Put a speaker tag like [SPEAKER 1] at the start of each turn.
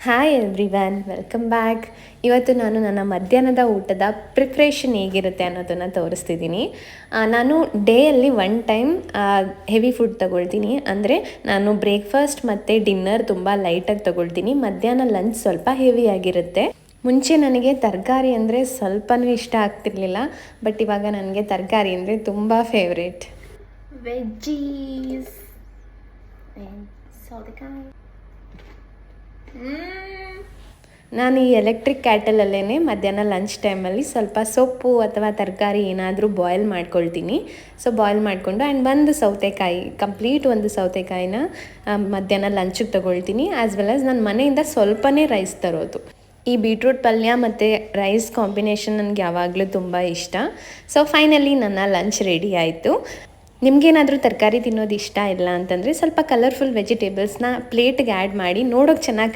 [SPEAKER 1] Hi everyone, welcome back. ಇವತ್ತು ನಾನು ನನ್ನ ಮಧ್ಯಾಹ್ನದ ಊಟದ ಪ್ರಿಪ್ರೇಷನ್ ಹೇಗಿರುತ್ತೆ ಅನ್ನೋದನ್ನು ತೋರಿಸ್ತಿದ್ದೀನಿ. ನಾನು ಡೇಯಲ್ಲಿ ಒನ್ ಟೈಮ್ ಹೆವಿ ಫುಡ್ ತೊಗೊಳ್ತೀನಿ. ಅಂದರೆ ನಾನು ಬ್ರೇಕ್ಫಾಸ್ಟ್ ಮತ್ತು ಡಿನ್ನರ್ ತುಂಬ ಲೈಟಾಗಿ ತೊಗೊಳ್ತೀನಿ. ಮಧ್ಯಾಹ್ನ ಲಂಚ್ ಸ್ವಲ್ಪ ಹೆವಿಯಾಗಿರುತ್ತೆ. ಮುಂಚೆ ನನಗೆ ತರಕಾರಿ ಅಂದರೆ ಸ್ವಲ್ಪನೂ ಇಷ್ಟ ಆಗ್ತಿರ್ಲಿಲ್ಲ, ಬಟ್ ಇವಾಗ ನನಗೆ ತರಕಾರಿ ಅಂದರೆ ತುಂಬ ಫೇವ್ರೇಟ್. ವೆಜ್ಜೀಸ್, ಸೌತೆಕಾಯಿ. ನಾನು ಈ ಎಲೆಕ್ಟ್ರಿಕ್ ಕ್ಯಾಟಲಲ್ಲೇ ಮಧ್ಯಾಹ್ನ ಲಂಚ್ ಟೈಮಲ್ಲಿ ಸ್ವಲ್ಪ ಸೊಪ್ಪು ಅಥವಾ ತರಕಾರಿ ಏನಾದರೂ ಬಾಯ್ಲ್ ಮಾಡ್ಕೊಳ್ತೀನಿ. ಸೊ ಬಾಯ್ಲ್ ಮಾಡಿಕೊಂಡು ಒಂದು ಸೌತೆಕಾಯಿ, ಕಂಪ್ಲೀಟ್ ಒಂದು ಸೌತೆಕಾಯಿನ ಮಧ್ಯಾಹ್ನ ಲಂಚಿಗೆ ತೊಗೊಳ್ತೀನಿ. ಆ್ಯಸ್ ವೆಲ್ ಆಸ್ ನಾನು ಮನೆಯಿಂದ ಸ್ವಲ್ಪನೇ ರೈಸ್ ತರೋದು. ಈ ಬೀಟ್ರೂಟ್ ಪಲ್ಯ ಮತ್ತು ರೈಸ್ ಕಾಂಬಿನೇಷನ್ ನನಗೆ ಯಾವಾಗಲೂ ತುಂಬ ಇಷ್ಟ. ಸೊ ಫೈನಲಿ ನನ್ನ ಲಂಚ್ ರೆಡಿ ಆಯಿತು. ನಿಮಗೇನಾದರೂ ತರಕಾರಿ ತಿನ್ನೋದು ಇಷ್ಟ ಇಲ್ಲ ಅಂತಂದರೆ ಸ್ವಲ್ಪ ಕಲರ್ಫುಲ್ ವೆಜಿಟೇಬಲ್ಸ್ನ ಪ್ಲೇಟ್ಗೆ ಆ್ಯಡ್ ಮಾಡಿ ನೋಡೋಕ್ಕೆ ಚೆನ್ನಾಗಿ